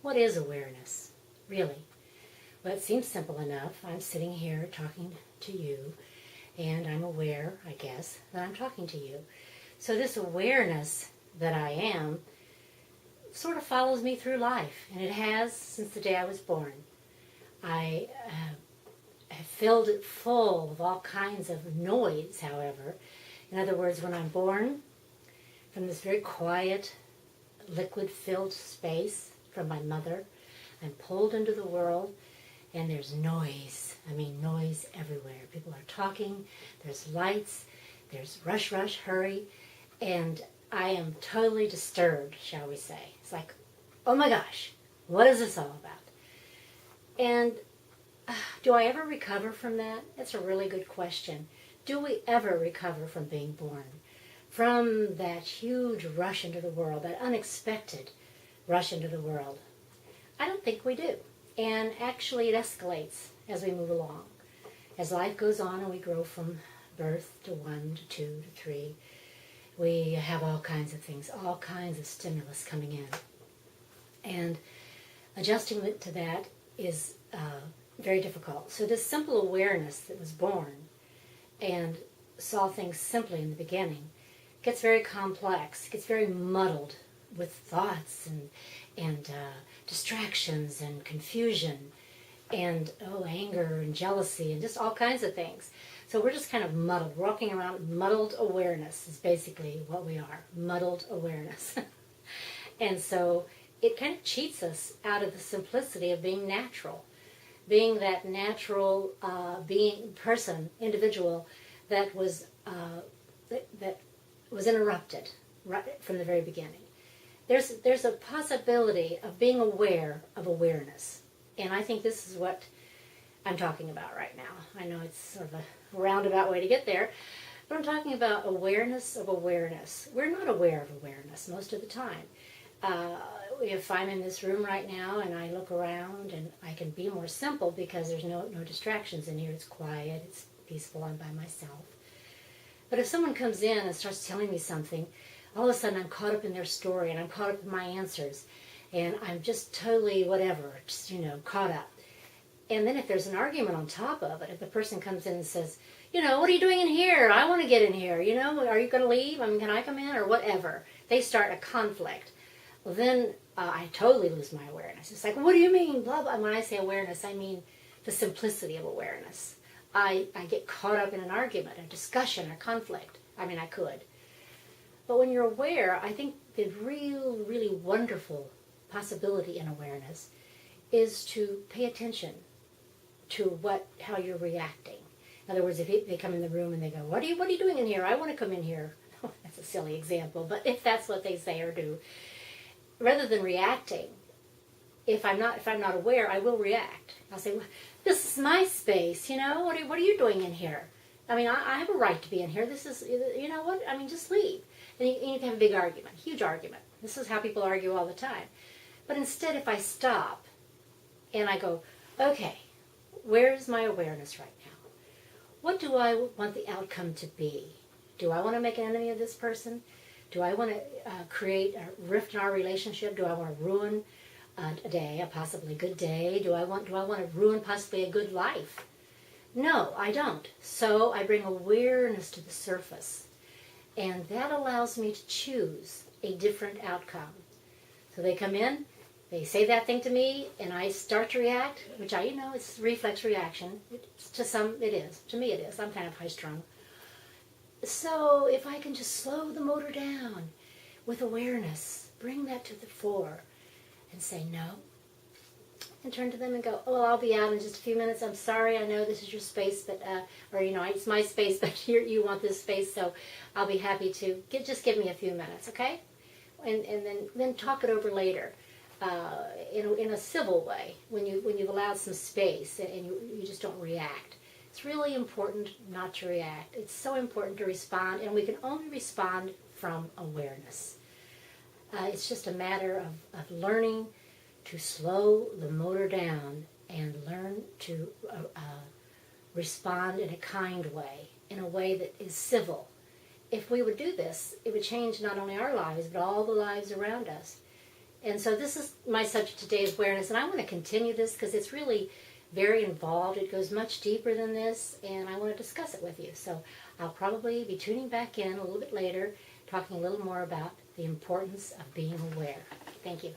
What is awareness, really? Well, it seems simple enough. I'm sitting here talking to you, and I'm aware, I guess, that I'm talking to you. So this awareness that I am sort of follows me through life, and it has since the day I was born. I have filled it full of all kinds of noise, however. In other words, when I'm born, from this very quiet, liquid-filled space from my mother, I'm pulled into the world, and there's noise. I mean, noise everywhere. People are talking, there's lights, there's rush, rush, hurry, and I am totally disturbed, shall we say. It's like, oh my gosh, what is this all about? And do I ever recover from that? That's a really good question. Do we ever recover from being born? From that huge rush into the world, that unexpected rush into the world? I don't think we do. And actually it escalates as we move along. As life goes on and we grow from birth to 1 to 2 to 3, we have all kinds of things, all kinds of stimulus coming in. And adjusting to that is very difficult. So this simple awareness that was born and saw things simply in the beginning gets very complex, gets very muddled with thoughts and distractions and confusion and anger and jealousy and just all kinds of things. So we're just kind of muddled, walking around. Muddled awareness is basically what we are, muddled awareness. And so it kind of cheats us out of the simplicity of being natural, being that natural individual that was interrupted right from the very beginning. There's a possibility of being aware of awareness, and I think this is what I'm talking about right now. I know it's sort of a roundabout way to get there, but I'm talking about awareness of awareness. We're not aware of awareness most of the time. If I'm in this room right now and I look around, and I can be more simple because there's no distractions in here. It's quiet, it's peaceful, I'm by myself. But if someone comes in and starts telling me something, all of a sudden I'm caught up in their story and I'm caught up in my answers, and I'm just totally just caught up. And then if there's an argument on top of it, if the person comes in and says, what are you doing in here? I want to get in here. Are you going to leave? Can I come in? Or whatever. They start a conflict. Well, then I totally lose my awareness. It's like, what do you mean? Blah, blah. And when I say awareness, I mean the simplicity of awareness. I get caught up in an argument, a discussion, a conflict. I could. But when you're aware, I think the really wonderful possibility in awareness is to pay attention to how you're reacting. In other words, if they come in the room and they go, what are you doing in here? I want to come in here. That's a silly example, but if that's what they say or do, rather than reacting, if I'm not aware, I will react. I'll say, well, this is my space, what are you doing in here? I have a right to be in here. This is, what? Just leave. And you can have a big argument, huge argument. This is how people argue all the time. But instead, if I stop and I go, okay, where's my awareness right now? What do I want the outcome to be? Do I want to make an enemy of this person? Do I want to create a rift in our relationship? Do I want to ruin a day, a possibly good day? Do I want to ruin possibly a good life? No, I don't. So I bring awareness to the surface, and that allows me to choose a different outcome. So they come in, they say that thing to me, and I start to react, which it's reflex reaction. To some, it is. To me, it is. I'm kind of high-strung. So if I can just slow the motor down with awareness, bring that to the fore, and say no, and turn to them and go, oh, I'll be out in just a few minutes. I'm sorry, I know this is your space, but it's my space, but you want this space, so I'll be happy to just give me a few minutes, okay? And then talk it over later. In a civil way, when you've allowed some space and you just don't react. It's really important not to react. It's so important to respond, and we can only respond from awareness. It's just a matter of learning to slow the motor down and learn to respond in a kind way, in a way that is civil. If we would do this, it would change not only our lives, but all the lives around us. And so this is my subject today is awareness, and I want to continue this because it's really very involved. It goes much deeper than this, and I want to discuss it with you. So I'll probably be tuning back in a little bit later, talking a little more about the importance of being aware. Thank you.